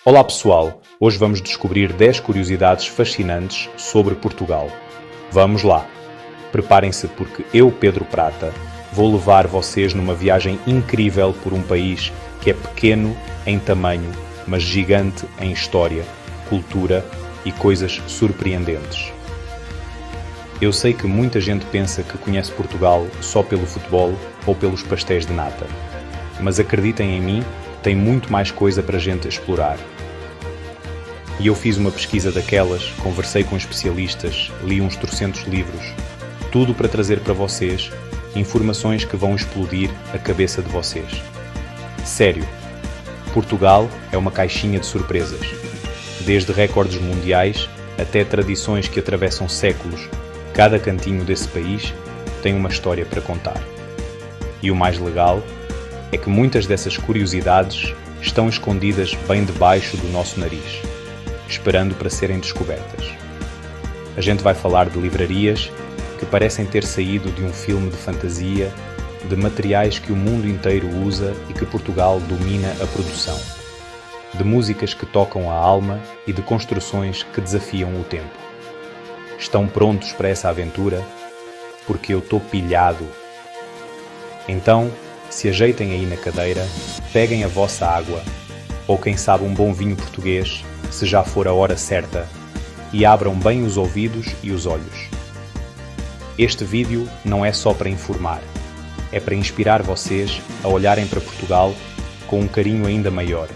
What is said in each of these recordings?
Olá pessoal, hoje vamos descobrir 10 curiosidades fascinantes sobre Portugal. Vamos lá! Preparem-se porque eu, Pedro Prata, vou levar vocês numa viagem incrível por um país que é pequeno em tamanho, mas gigante em história, cultura e coisas surpreendentes. Eu sei que muita gente pensa que conhece Portugal só pelo futebol ou pelos pastéis de nata, mas acreditem em mim, tem muito mais coisa para a gente explorar. E eu fiz uma pesquisa daquelas, conversei com especialistas, li uns 300 livros, tudo para trazer para vocês informações que vão explodir a cabeça de vocês. Sério, Portugal é uma caixinha de surpresas. Desde recordes mundiais até tradições que atravessam séculos, cada cantinho desse país tem uma história para contar. E o mais legal é que muitas dessas curiosidades estão escondidas bem debaixo do nosso nariz, esperando para serem descobertas. A gente vai falar de livrarias que parecem ter saído de um filme de fantasia, de materiais que o mundo inteiro usa e que Portugal domina a produção, de músicas que tocam a alma e de construções que desafiam o tempo. Estão prontos para essa aventura? Porque eu estou pilhado. Então, se ajeitem aí na cadeira, peguem a vossa água, ou quem sabe um bom vinho português, se já for a hora certa, e abram bem os ouvidos e os olhos. Este vídeo não é só para informar, é para inspirar vocês a olharem para Portugal com um carinho ainda maior,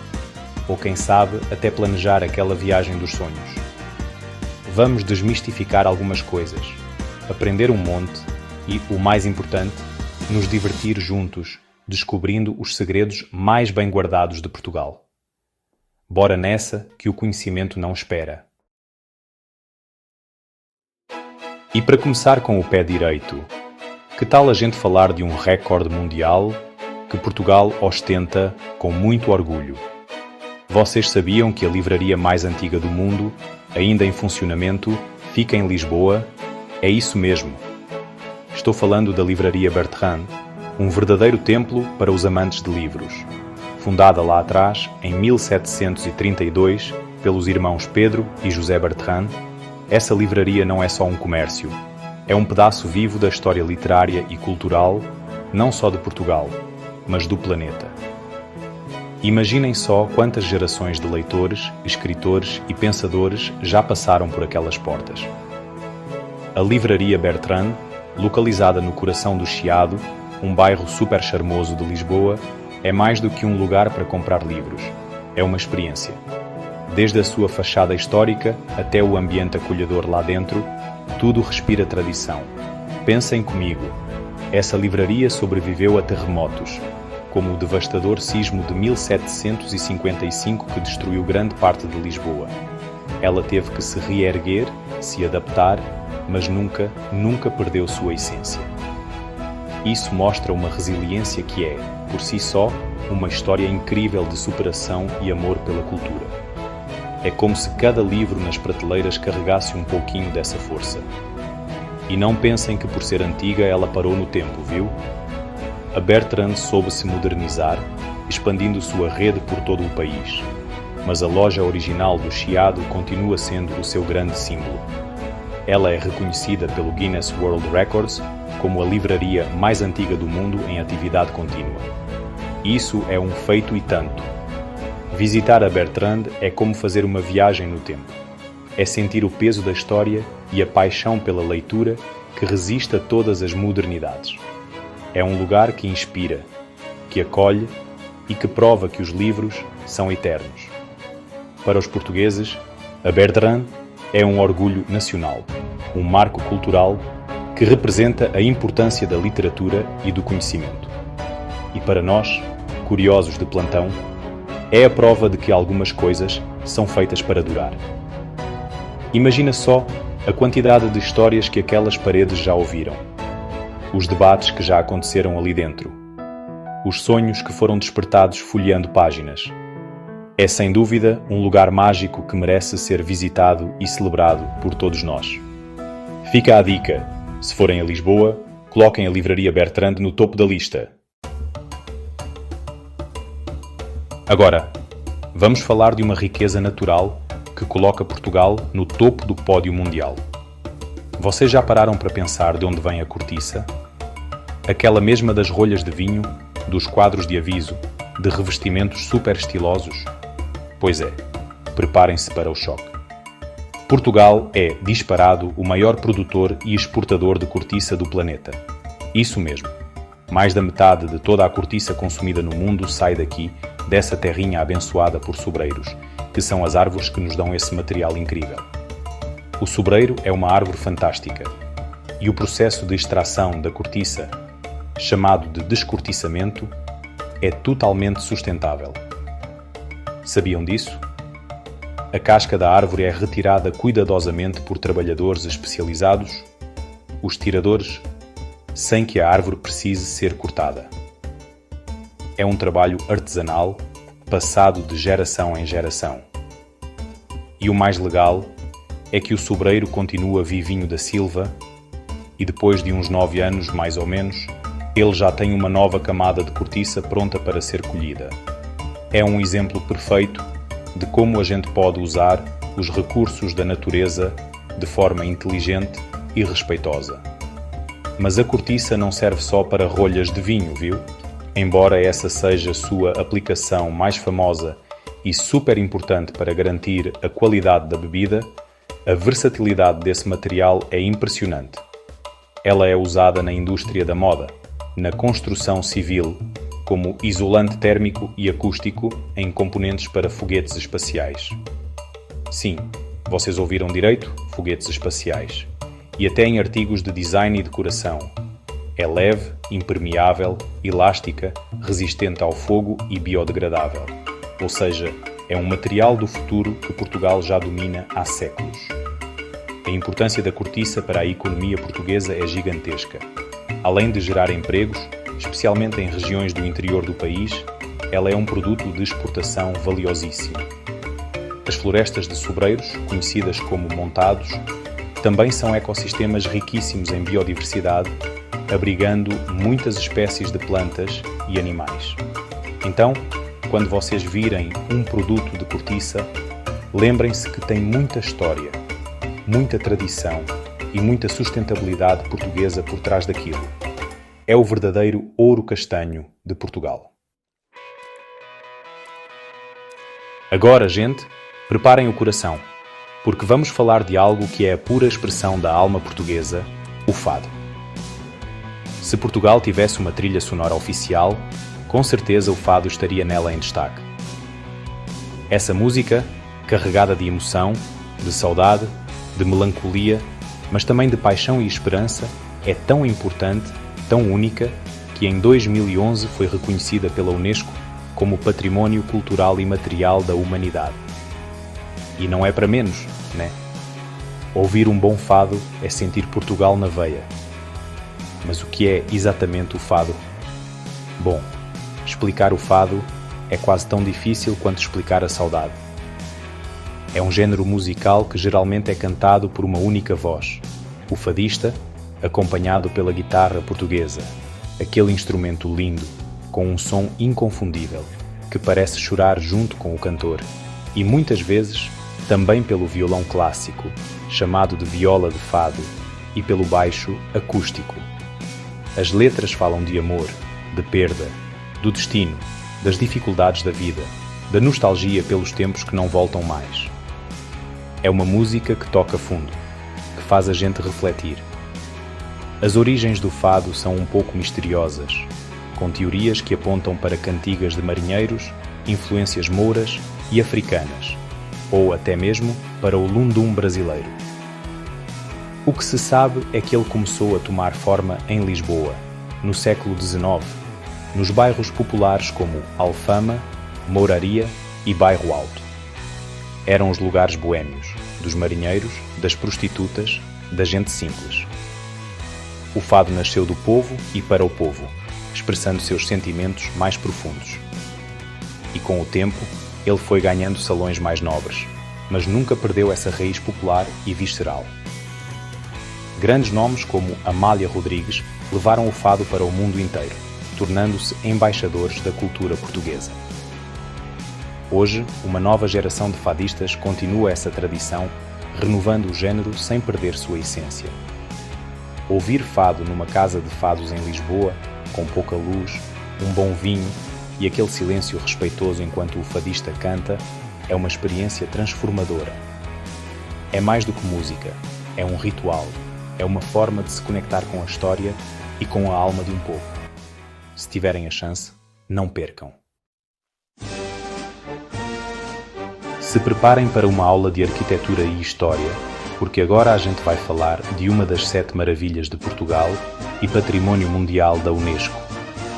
ou quem sabe até planejar aquela viagem dos sonhos. Vamos desmistificar algumas coisas, aprender um monte e, o mais importante, nos divertir juntos, descobrindo os segredos mais bem guardados de Portugal. Bora nessa que o conhecimento não espera. E para começar com o pé direito, que tal a gente falar de um recorde mundial que Portugal ostenta com muito orgulho? Vocês sabiam que a livraria mais antiga do mundo, ainda em funcionamento, fica em Lisboa? É isso mesmo. Estou falando da Livraria Bertrand, um verdadeiro templo para os amantes de livros. Fundada lá atrás, em 1732, pelos irmãos Pedro e José Bertrand, essa livraria não é só um comércio, é um pedaço vivo da história literária e cultural, não só de Portugal, mas do planeta. Imaginem só quantas gerações de leitores, escritores e pensadores já passaram por aquelas portas. A Livraria Bertrand, localizada no coração do Chiado, um bairro super charmoso de Lisboa, é mais do que um lugar para comprar livros. É uma experiência. Desde a sua fachada histórica até o ambiente acolhedor lá dentro, tudo respira tradição. Pensem comigo, essa livraria sobreviveu a terremotos, como o devastador sismo de 1755 que destruiu grande parte de Lisboa. Ela teve que se reerguer, se adaptar, mas nunca perdeu sua essência. Isso mostra uma resiliência que é, por si só, uma história incrível de superação e amor pela cultura. É como se cada livro nas prateleiras carregasse um pouquinho dessa força. E não pensem que por ser antiga ela parou no tempo, viu? A Bertrand soube se modernizar, expandindo sua rede por todo o país. Mas a loja original do Chiado continua sendo o seu grande símbolo. Ela é reconhecida pelo Guinness World Records como a livraria mais antiga do mundo em atividade contínua. Isso é um feito e tanto. Visitar a Bertrand é como fazer uma viagem no tempo. É sentir o peso da história e a paixão pela leitura que resiste a todas as modernidades. É um lugar que inspira, que acolhe e que prova que os livros são eternos. Para os portugueses, a Bertrand é um orgulho nacional, um marco cultural que representa a importância da literatura e do conhecimento. E para nós, curiosos de plantão, é a prova de que algumas coisas são feitas para durar. Imagina só a quantidade de histórias que aquelas paredes já ouviram, os debates que já aconteceram ali dentro, os sonhos que foram despertados folheando páginas. É sem dúvida um lugar mágico que merece ser visitado e celebrado por todos nós. Fica a dica: se forem a Lisboa, coloquem a Livraria Bertrand no topo da lista. Agora, vamos falar de uma riqueza natural que coloca Portugal no topo do pódio mundial. Vocês já pararam para pensar de onde vem a cortiça? Aquela mesma das rolhas de vinho, dos quadros de aviso, de revestimentos super estilosos? Pois é, preparem-se para o choque. Portugal é, disparado, o maior produtor e exportador de cortiça do planeta. Isso mesmo. Mais da metade de toda a cortiça consumida no mundo sai daqui, dessa terrinha abençoada por sobreiros, que são as árvores que nos dão esse material incrível. O sobreiro é uma árvore fantástica, e o processo de extração da cortiça, chamado de descortiçamento, é totalmente sustentável. Sabiam disso? A casca da árvore é retirada cuidadosamente por trabalhadores especializados, os tiradores, sem que a árvore precise ser cortada. É um trabalho artesanal, passado de geração em geração. E o mais legal é que o sobreiro continua vivinho da Silva e depois de uns 9 anos, mais ou menos, ele já tem uma nova camada de cortiça pronta para ser colhida. É um exemplo perfeito de como a gente pode usar os recursos da natureza de forma inteligente e respeitosa. Mas a cortiça não serve só para rolhas de vinho, viu? Embora essa seja a sua aplicação mais famosa e super importante para garantir a qualidade da bebida, a versatilidade desse material é impressionante. Ela é usada na indústria da moda, na construção civil, como isolante térmico e acústico em componentes para foguetes espaciais. Sim, vocês ouviram direito, foguetes espaciais. E até em artigos de design e decoração. É leve, impermeável, elástica, resistente ao fogo e biodegradável. Ou seja, é um material do futuro que Portugal já domina há séculos. A importância da cortiça para a economia portuguesa é gigantesca. Além de gerar empregos, especialmente em regiões do interior do país, ela é um produto de exportação valiosíssimo. As florestas de sobreiros, conhecidas como montados, também são ecossistemas riquíssimos em biodiversidade, abrigando muitas espécies de plantas e animais. Então, quando vocês virem um produto de cortiça, lembrem-se que tem muita história, muita tradição e muita sustentabilidade portuguesa por trás daquilo. É o verdadeiro ouro castanho de Portugal. Agora, gente, preparem o coração, porque vamos falar de algo que é a pura expressão da alma portuguesa, o fado. Se Portugal tivesse uma trilha sonora oficial, com certeza o fado estaria nela em destaque. Essa música, carregada de emoção, de saudade, de melancolia, mas também de paixão e esperança, é tão importante, tão única, que em 2011 foi reconhecida pela Unesco como Património Cultural Imaterial da Humanidade. E não é para menos, né? Ouvir um bom fado é sentir Portugal na veia. Mas o que é exatamente o fado? Bom, explicar o fado é quase tão difícil quanto explicar a saudade. É um género musical que geralmente é cantado por uma única voz, o fadista, acompanhado pela guitarra portuguesa, aquele instrumento lindo, com um som inconfundível, que parece chorar junto com o cantor, e muitas vezes também pelo violão clássico, chamado de viola de fado, e pelo baixo acústico. As letras falam de amor, de perda, do destino, das dificuldades da vida, da nostalgia pelos tempos que não voltam mais. É uma música que toca fundo, que faz a gente refletir. As origens do fado são um pouco misteriosas, com teorias que apontam para cantigas de marinheiros, influências mouras e africanas, ou até mesmo para o lundum brasileiro. O que se sabe é que ele começou a tomar forma em Lisboa, no século XIX, nos bairros populares como Alfama, Mouraria e Bairro Alto. Eram os lugares boêmios, dos marinheiros, das prostitutas, da gente simples. O fado nasceu do povo e para o povo, expressando seus sentimentos mais profundos. E com o tempo, ele foi ganhando salões mais nobres, mas nunca perdeu essa raiz popular e visceral. Grandes nomes como Amália Rodrigues levaram o fado para o mundo inteiro, tornando-se embaixadores da cultura portuguesa. Hoje, uma nova geração de fadistas continua essa tradição, renovando o género sem perder sua essência. Ouvir fado numa casa de fados em Lisboa, com pouca luz, um bom vinho e aquele silêncio respeitoso enquanto o fadista canta, é uma experiência transformadora. É mais do que música, é um ritual, é uma forma de se conectar com a história e com a alma de um povo. Se tiverem a chance, não percam. Se preparem para uma aula de arquitetura e história, porque agora a gente vai falar de uma das 7 maravilhas de Portugal e Património Mundial da Unesco,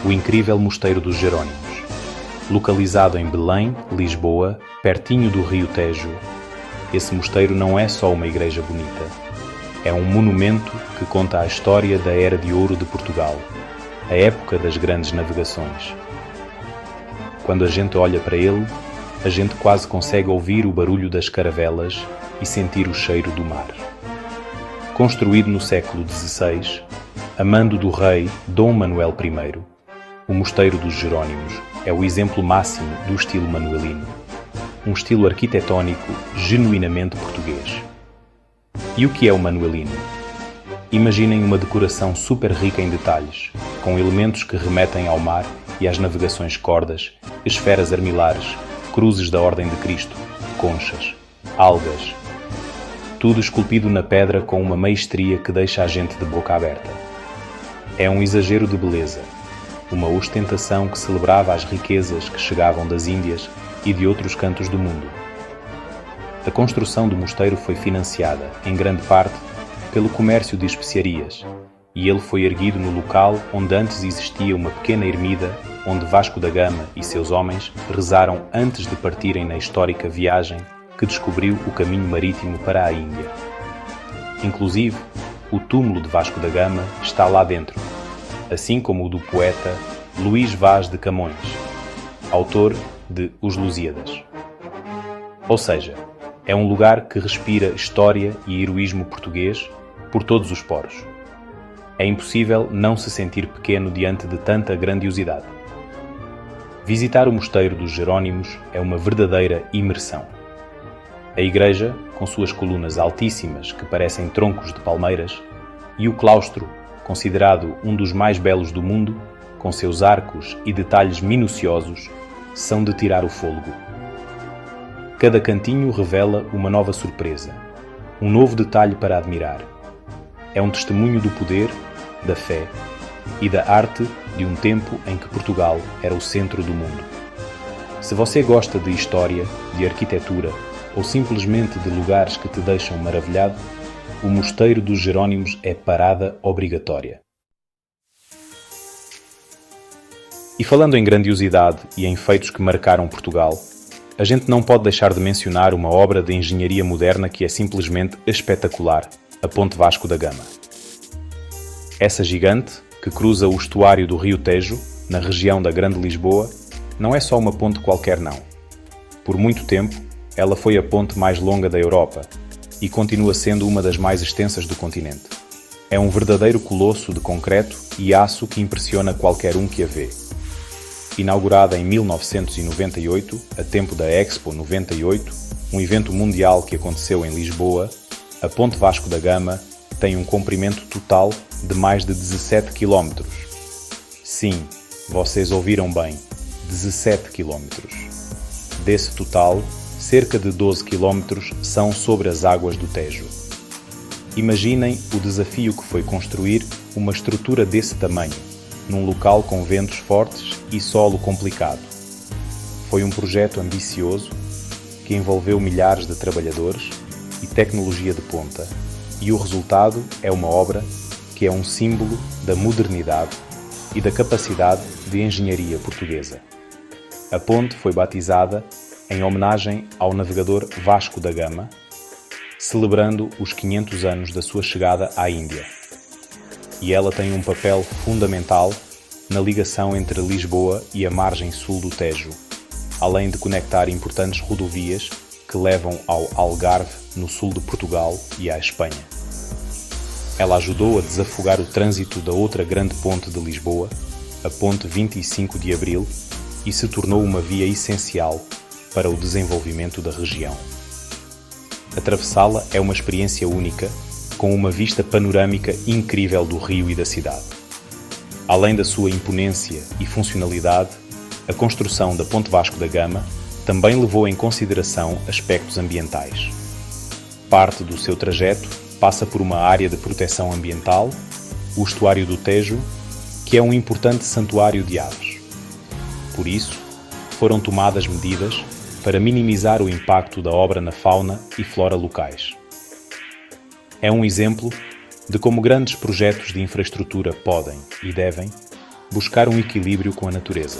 o incrível Mosteiro dos Jerónimos. Localizado em Belém, Lisboa, pertinho do Rio Tejo, esse mosteiro não é só uma igreja bonita. É um monumento que conta a história da Era de Ouro de Portugal, a época das grandes navegações. Quando a gente olha para ele, a gente quase consegue ouvir o barulho das caravelas e sentir o cheiro do mar. Construído no século XVI, a mando do rei Dom Manuel I, o Mosteiro dos Jerónimos é o exemplo máximo do estilo manuelino, um estilo arquitetónico genuinamente português. E o que é o manuelino? Imaginem uma decoração super rica em detalhes, com elementos que remetem ao mar e às navegações cordas, esferas armilares, cruzes da Ordem de Cristo, conchas, algas. Tudo esculpido na pedra com uma maestria que deixa a gente de boca aberta. É um exagero de beleza, uma ostentação que celebrava as riquezas que chegavam das Índias e de outros cantos do mundo. A construção do mosteiro foi financiada, em grande parte, pelo comércio de especiarias, e ele foi erguido no local onde antes existia uma pequena ermida onde Vasco da Gama e seus homens rezaram antes de partirem na histórica viagem que descobriu o caminho marítimo para a Índia. Inclusive, o túmulo de Vasco da Gama está lá dentro, assim como o do poeta Luís Vaz de Camões, autor de Os Lusíadas. Ou seja, é um lugar que respira história e heroísmo português por todos os poros. É impossível não se sentir pequeno diante de tanta grandiosidade. Visitar o Mosteiro dos Jerónimos é uma verdadeira imersão. A igreja, com suas colunas altíssimas que parecem troncos de palmeiras, e o claustro, considerado um dos mais belos do mundo, com seus arcos e detalhes minuciosos, são de tirar o fôlego. Cada cantinho revela uma nova surpresa, um novo detalhe para admirar. É um testemunho do poder, da fé e da arte de um tempo em que Portugal era o centro do mundo. Se você gosta de história, de arquitetura ou simplesmente de lugares que te deixam maravilhado, o Mosteiro dos Jerónimos é parada obrigatória. E falando em grandiosidade e em feitos que marcaram Portugal, a gente não pode deixar de mencionar uma obra de engenharia moderna que é simplesmente espetacular, a Ponte Vasco da Gama. Essa gigante, que cruza o estuário do Rio Tejo, na região da Grande Lisboa, não é só uma ponte qualquer não. Por muito tempo, ela foi a ponte mais longa da Europa e continua sendo uma das mais extensas do continente. É um verdadeiro colosso de concreto e aço que impressiona qualquer um que a vê. Inaugurada em 1998, a tempo da Expo 98, um evento mundial que aconteceu em Lisboa, a Ponte Vasco da Gama tem um comprimento total de mais de 17 km. Sim, vocês ouviram bem, 17 km. Desse total, cerca de 12 km são sobre as águas do Tejo. Imaginem o desafio que foi construir uma estrutura desse tamanho, num local com ventos fortes e solo complicado. Foi um projeto ambicioso que envolveu milhares de trabalhadores e tecnologia de ponta, e o resultado é uma obra que é um símbolo da modernidade e da capacidade de engenharia portuguesa. A ponte foi batizada em homenagem ao navegador Vasco da Gama, celebrando os 500 anos da sua chegada à Índia. E ela tem um papel fundamental na ligação entre Lisboa e a margem sul do Tejo, além de conectar importantes rodovias que levam ao Algarve, no sul de Portugal, e à Espanha. Ela ajudou a desafogar o trânsito da outra grande ponte de Lisboa, a Ponte 25 de Abril, e se tornou uma via essencial para o desenvolvimento da região. Atravessá-la é uma experiência única, com uma vista panorâmica incrível do rio e da cidade. Além da sua imponência e funcionalidade, a construção da Ponte Vasco da Gama também levou em consideração aspectos ambientais. Parte do seu trajeto passa por uma área de proteção ambiental, o estuário do Tejo, que é um importante santuário de aves. Por isso, foram tomadas medidas para minimizar o impacto da obra na fauna e flora locais. É um exemplo de como grandes projetos de infraestrutura podem e devem buscar um equilíbrio com a natureza.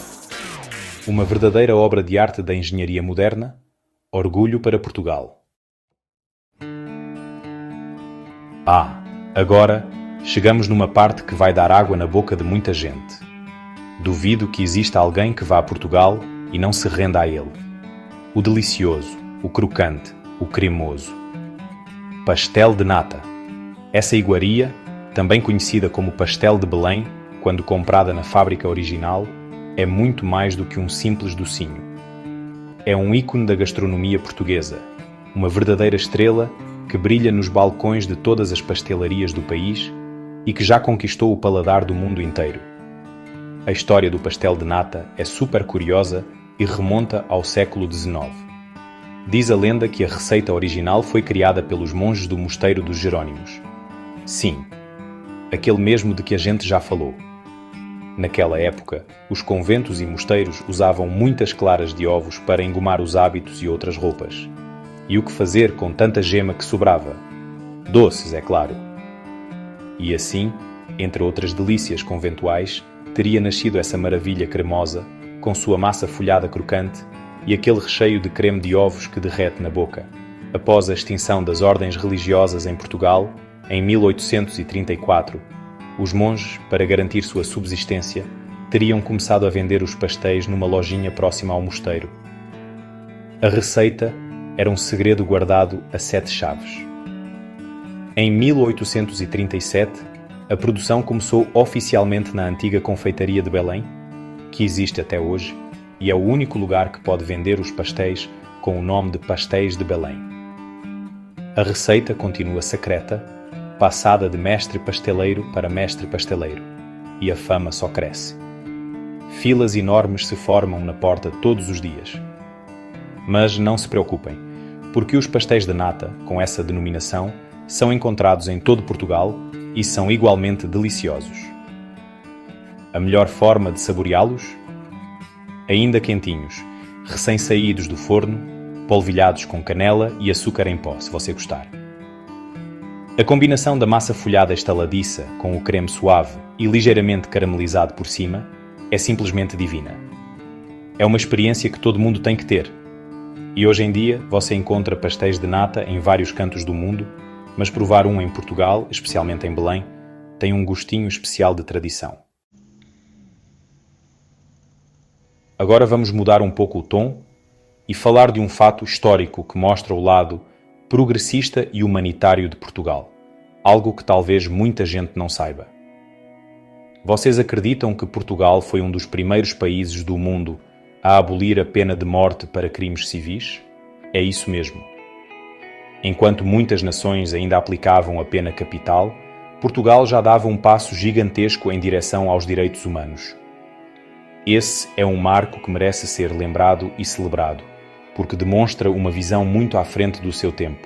Uma verdadeira obra de arte da engenharia moderna, orgulho para Portugal. Agora chegamos numa parte que vai dar água na boca de muita gente. Duvido que exista alguém que vá a Portugal e não se renda a ele. O delicioso, o crocante, o cremoso. Pastel de nata. Essa iguaria, também conhecida como pastel de Belém, quando comprada na fábrica original, é muito mais do que um simples docinho. É um ícone da gastronomia portuguesa, uma verdadeira estrela que brilha nos balcões de todas as pastelarias do país e que já conquistou o paladar do mundo inteiro. A história do pastel de nata é super curiosa e remonta ao século XIX. Diz a lenda que a receita original foi criada pelos monges do Mosteiro dos Jerônimos. Sim, aquele mesmo de que a gente já falou. Naquela época, os conventos e mosteiros usavam muitas claras de ovos para engomar os hábitos e outras roupas. E o que fazer com tanta gema que sobrava? Doces, é claro. E assim, entre outras delícias conventuais, teria nascido essa maravilha cremosa, com sua massa folhada crocante e aquele recheio de creme de ovos que derrete na boca. Após a extinção das ordens religiosas em Portugal, em 1834, os monges, para garantir sua subsistência, teriam começado a vender os pastéis numa lojinha próxima ao mosteiro. A receita era um segredo guardado a 7 chaves. Em 1837, a produção começou oficialmente na antiga confeitaria de Belém, que existe até hoje, e é o único lugar que pode vender os pastéis com o nome de Pastéis de Belém. A receita continua secreta, passada de mestre pasteleiro para mestre pasteleiro, e a fama só cresce. Filas enormes se formam na porta todos os dias. Mas não se preocupem, porque os pastéis de nata, com essa denominação, são encontrados em todo Portugal e são igualmente deliciosos. A melhor forma de saboreá-los? Ainda quentinhos, recém-saídos do forno, polvilhados com canela e açúcar em pó, se você gostar. A combinação da massa folhada estaladiça com o creme suave e ligeiramente caramelizado por cima é simplesmente divina. É uma experiência que todo mundo tem que ter. E hoje em dia você encontra pastéis de nata em vários cantos do mundo, mas provar um em Portugal, especialmente em Belém, tem um gostinho especial de tradição. Agora vamos mudar um pouco o tom e falar de um fato histórico que mostra o lado progressista e humanitário de Portugal, algo que talvez muita gente não saiba. Vocês acreditam que Portugal foi um dos primeiros países do mundo a abolir a pena de morte para crimes civis? É isso mesmo. Enquanto muitas nações ainda aplicavam a pena capital, Portugal já dava um passo gigantesco em direção aos direitos humanos. Esse é um marco que merece ser lembrado e celebrado, porque demonstra uma visão muito à frente do seu tempo.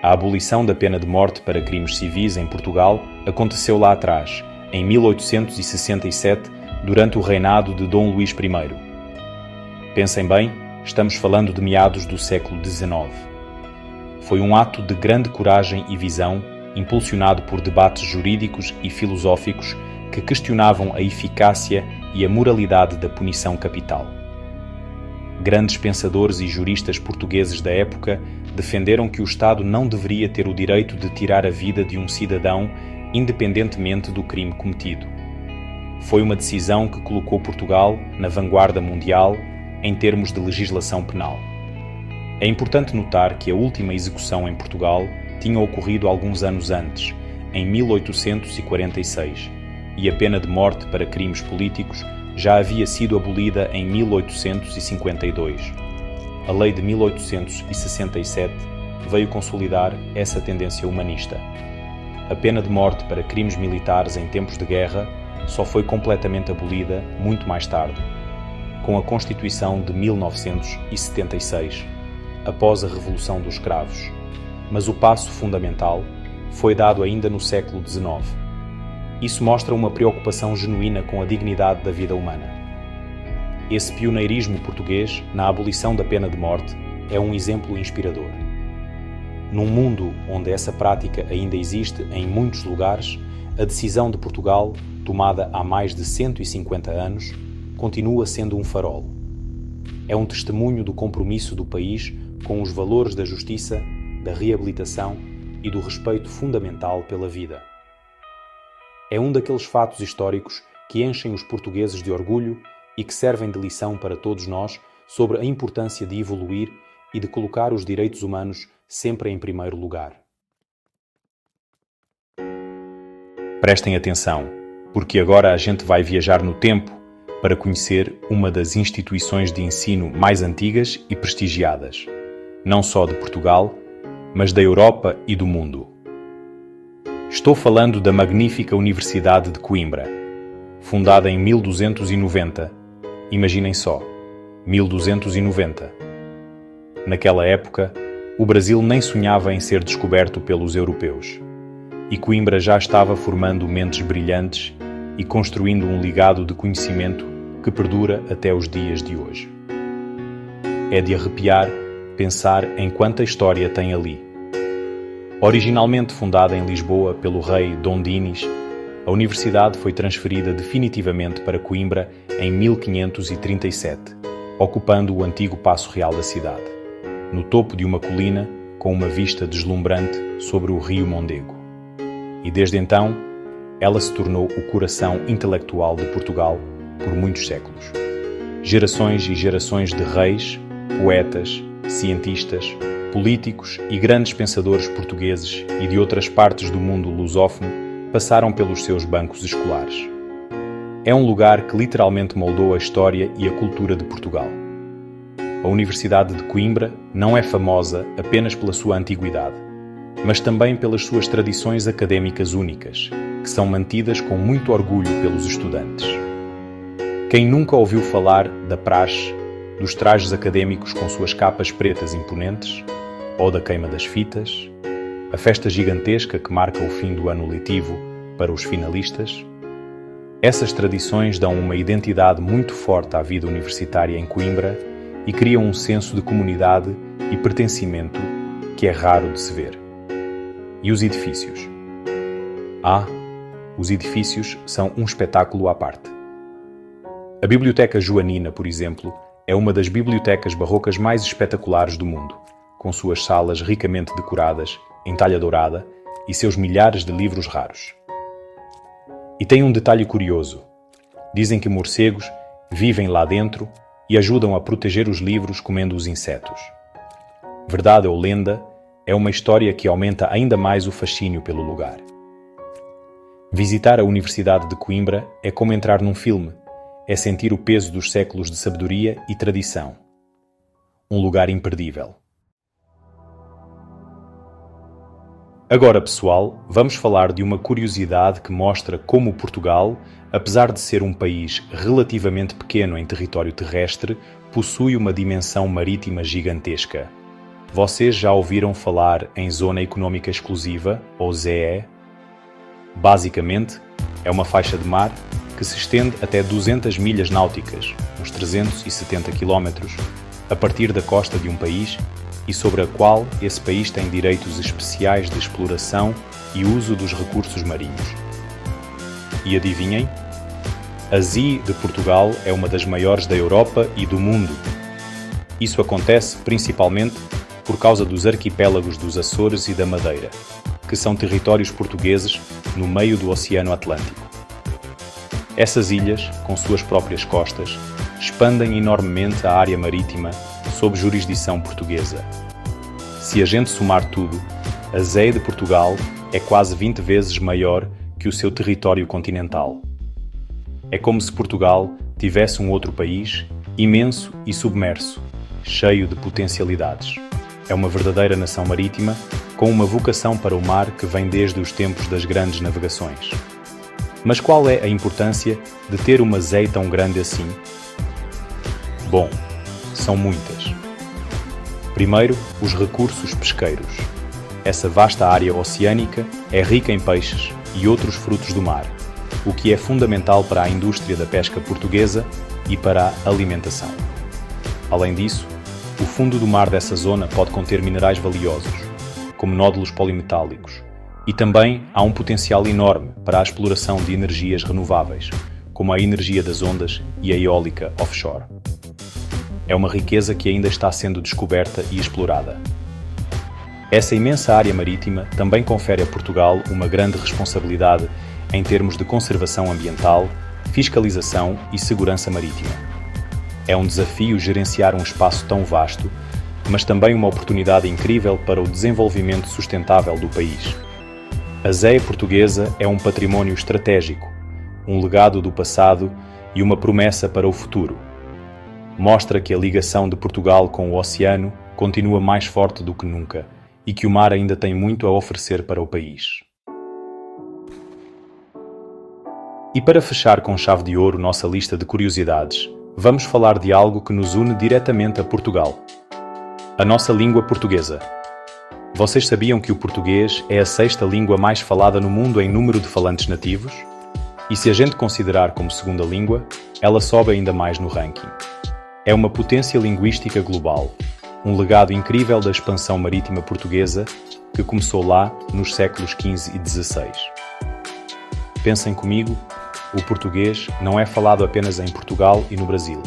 A abolição da pena de morte para crimes civis em Portugal aconteceu lá atrás, em 1867, durante o reinado de Dom Luís I. Pensem bem, estamos falando de meados do século XIX. Foi um ato de grande coragem e visão, impulsionado por debates jurídicos e filosóficos que questionavam a eficácia e a moralidade da punição capital. Grandes pensadores e juristas portugueses da época defenderam que o Estado não deveria ter o direito de tirar a vida de um cidadão independentemente do crime cometido. Foi uma decisão que colocou Portugal na vanguarda mundial em termos de legislação penal. É importante notar que a última execução em Portugal tinha ocorrido alguns anos antes, em 1846, e a pena de morte para crimes políticos já havia sido abolida em 1852. a Lei de 1867 veio consolidar essa tendência humanista. A pena de morte para crimes militares em tempos de guerra só foi completamente abolida muito mais tarde, com a Constituição de 1976, após a Revolução dos Cravos. Mas o passo fundamental foi dado ainda no século XIX. Isso mostra uma preocupação genuína com a dignidade da vida humana. Esse pioneirismo português na abolição da pena de morte é um exemplo inspirador. Num mundo onde essa prática ainda existe em muitos lugares, a decisão de Portugal, tomada há mais de 150 anos, continua sendo um farol. É um testemunho do compromisso do país com os valores da justiça, da reabilitação e do respeito fundamental pela vida. É um daqueles fatos históricos que enchem os portugueses de orgulho e que servem de lição para todos nós sobre a importância de evoluir e de colocar os direitos humanos sempre em primeiro lugar. Prestem atenção, porque agora a gente vai viajar no tempo para conhecer uma das instituições de ensino mais antigas e prestigiadas, não só de Portugal, mas da Europa e do mundo. Estou falando da magnífica Universidade de Coimbra, fundada em 1290. Imaginem só, 1290. Naquela época, o Brasil nem sonhava em ser descoberto pelos europeus, e Coimbra já estava formando mentes brilhantes e construindo um legado de conhecimento que perdura até os dias de hoje. É de arrepiar pensar em quanta história tem ali. Originalmente fundada em Lisboa pelo rei Dom Dinis, a universidade foi transferida definitivamente para Coimbra em 1537, ocupando o antigo Paço Real da cidade, no topo de uma colina com uma vista deslumbrante sobre o rio Mondego. E desde então, ela se tornou o coração intelectual de Portugal por muitos séculos. Gerações e gerações de reis, poetas, cientistas, políticos e grandes pensadores portugueses e de outras partes do mundo lusófono passaram pelos seus bancos escolares. É um lugar que literalmente moldou a história e a cultura de Portugal. A Universidade de Coimbra não é famosa apenas pela sua antiguidade, mas também pelas suas tradições académicas únicas, que são mantidas com muito orgulho pelos estudantes. Quem nunca ouviu falar da praxe, dos trajes académicos com suas capas pretas imponentes, ou da queima das fitas, a festa gigantesca que marca o fim do ano letivo para os finalistas? Essas tradições dão uma identidade muito forte à vida universitária em Coimbra e criam um senso de comunidade e pertencimento que é raro de se ver. E os edifícios? Os edifícios são um espetáculo à parte. A Biblioteca Joanina, por exemplo, é uma das bibliotecas barrocas mais espetaculares do mundo, com suas salas ricamente decoradas, em talha dourada, e seus milhares de livros raros. E tem um detalhe curioso. Dizem que morcegos vivem lá dentro e ajudam a proteger os livros comendo os insetos. Verdade ou lenda, é uma história que aumenta ainda mais o fascínio pelo lugar. Visitar a Universidade de Coimbra é como entrar num filme, é sentir o peso dos séculos de sabedoria e tradição. Um lugar imperdível. Agora, pessoal, vamos falar de uma curiosidade que mostra como Portugal, apesar de ser um país relativamente pequeno em território terrestre, possui uma dimensão marítima gigantesca. Vocês já ouviram falar em Zona Económica Exclusiva, ou ZE? Basicamente, é uma faixa de mar que se estende até 200 milhas náuticas, uns 370 km, a partir da costa de um país e sobre a qual esse país tem direitos especiais de exploração e uso dos recursos marinhos. E adivinhem? A ZI de Portugal é uma das maiores da Europa e do mundo. Isso acontece principalmente por causa dos arquipélagos dos Açores e da Madeira, que são territórios portugueses no meio do Oceano Atlântico. Essas ilhas, com suas próprias costas, expandem enormemente a área marítima sob jurisdição portuguesa. Se a gente somar tudo, a ZEI de Portugal é quase 20 vezes maior que o seu território continental. É como se Portugal tivesse um outro país, imenso e submerso, cheio de potencialidades. É uma verdadeira nação marítima, com uma vocação para o mar que vem desde os tempos das grandes navegações. Mas qual é a importância de ter uma ZEI tão grande assim? Bom, são muitas. Primeiro, os recursos pesqueiros. Essa vasta área oceânica é rica em peixes e outros frutos do mar, o que é fundamental para a indústria da pesca portuguesa e para a alimentação. Além disso, o fundo do mar dessa zona pode conter minerais valiosos, como nódulos polimetálicos, e também há um potencial enorme para a exploração de energias renováveis, como a energia das ondas e a eólica offshore. É uma riqueza que ainda está sendo descoberta e explorada. Essa imensa área marítima também confere a Portugal uma grande responsabilidade em termos de conservação ambiental, fiscalização e segurança marítima. É um desafio gerenciar um espaço tão vasto, mas também uma oportunidade incrível para o desenvolvimento sustentável do país. A ZEI portuguesa é um património estratégico, um legado do passado e uma promessa para o futuro. Mostra que a ligação de Portugal com o oceano continua mais forte do que nunca e que o mar ainda tem muito a oferecer para o país. E para fechar com chave de ouro nossa lista de curiosidades, vamos falar de algo que nos une diretamente a Portugal: a nossa língua portuguesa. Vocês sabiam que o português é a sexta língua mais falada no mundo em número de falantes nativos? E se a gente considerar como segunda língua, ela sobe ainda mais no ranking. É uma potência linguística global, um legado incrível da expansão marítima portuguesa que começou lá nos séculos XV e XVI. Pensem comigo, o português não é falado apenas em Portugal e no Brasil.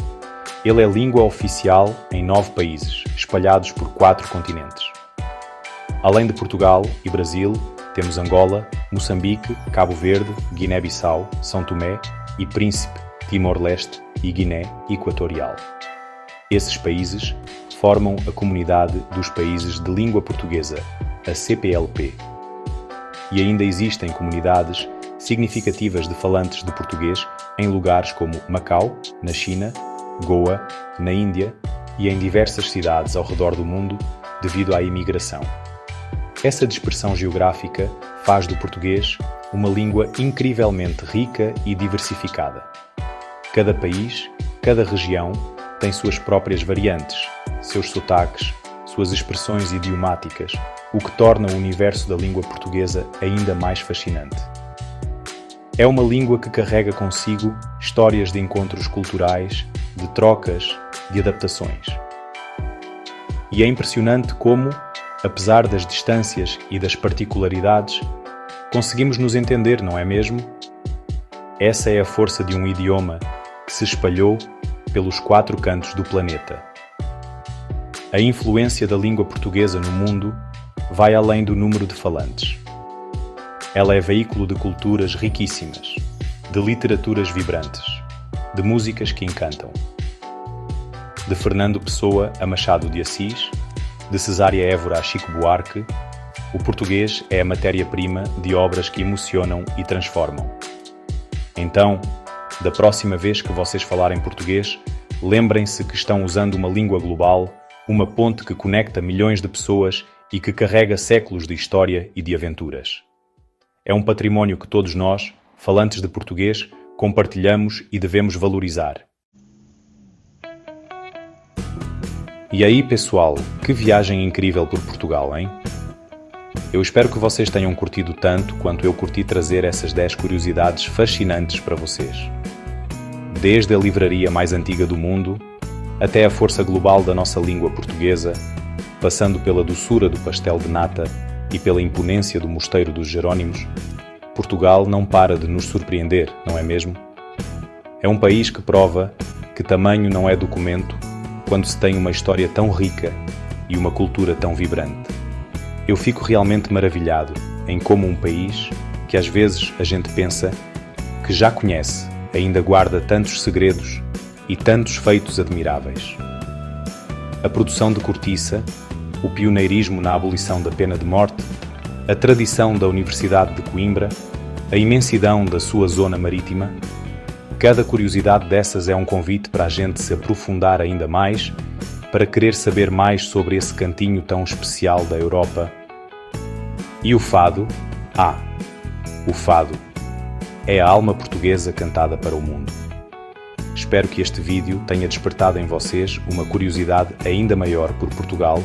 Ele é língua oficial em 9 países, espalhados por 4 continentes. Além de Portugal e Brasil, temos Angola, Moçambique, Cabo Verde, Guiné-Bissau, São Tomé e Príncipe, Timor-Leste e Guiné Equatorial. Esses países formam a Comunidade dos Países de Língua Portuguesa, a CPLP. E ainda existem comunidades significativas de falantes de português em lugares como Macau, na China, Goa, na Índia e em diversas cidades ao redor do mundo devido à imigração. Essa dispersão geográfica faz do português uma língua incrivelmente rica e diversificada. Cada país, cada região, tem suas próprias variantes, seus sotaques, suas expressões idiomáticas, o que torna o universo da língua portuguesa ainda mais fascinante. É uma língua que carrega consigo histórias de encontros culturais, de trocas, de adaptações. E é impressionante como, apesar das distâncias e das particularidades, conseguimos nos entender, não é mesmo? Essa é a força de um idioma que se espalhou pelos 4 cantos do planeta. A influência da língua portuguesa no mundo vai além do número de falantes. Ela é veículo de culturas riquíssimas, de literaturas vibrantes, de músicas que encantam. De Fernando Pessoa a Machado de Assis, de Cesária Évora a Chico Buarque, o português é a matéria-prima de obras que emocionam e transformam. Então, da próxima vez que vocês falarem português, lembrem-se que estão usando uma língua global, uma ponte que conecta milhões de pessoas e que carrega séculos de história e de aventuras. É um património que todos nós, falantes de português, compartilhamos e devemos valorizar. E aí, pessoal, que viagem incrível por Portugal, hein? Eu espero que vocês tenham curtido tanto quanto eu curti trazer essas 10 curiosidades fascinantes para vocês. Desde a livraria mais antiga do mundo, até a força global da nossa língua portuguesa, passando pela doçura do pastel de nata e pela imponência do Mosteiro dos Jerónimos, Portugal não para de nos surpreender, não é mesmo? É um país que prova que tamanho não é documento quando se tem uma história tão rica e uma cultura tão vibrante. Eu fico realmente maravilhado em como um país, que às vezes a gente pensa que já conhece, ainda guarda tantos segredos e tantos feitos admiráveis. A produção de cortiça, o pioneirismo na abolição da pena de morte, a tradição da Universidade de Coimbra, a imensidão da sua zona marítima, cada curiosidade dessas é um convite para a gente se aprofundar ainda mais para querer saber mais sobre esse cantinho tão especial da Europa? E o fado? O fado é a alma portuguesa cantada para o mundo. Espero que este vídeo tenha despertado em vocês uma curiosidade ainda maior por Portugal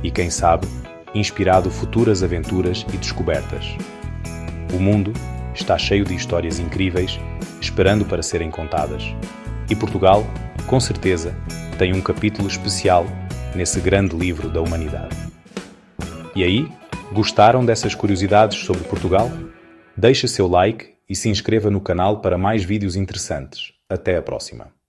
e, quem sabe, inspirado futuras aventuras e descobertas. O mundo está cheio de histórias incríveis, esperando para serem contadas. E Portugal, com certeza, tem um capítulo especial nesse grande livro da humanidade. E aí, gostaram dessas curiosidades sobre Portugal? Deixe seu like e se inscreva no canal para mais vídeos interessantes. Até a próxima!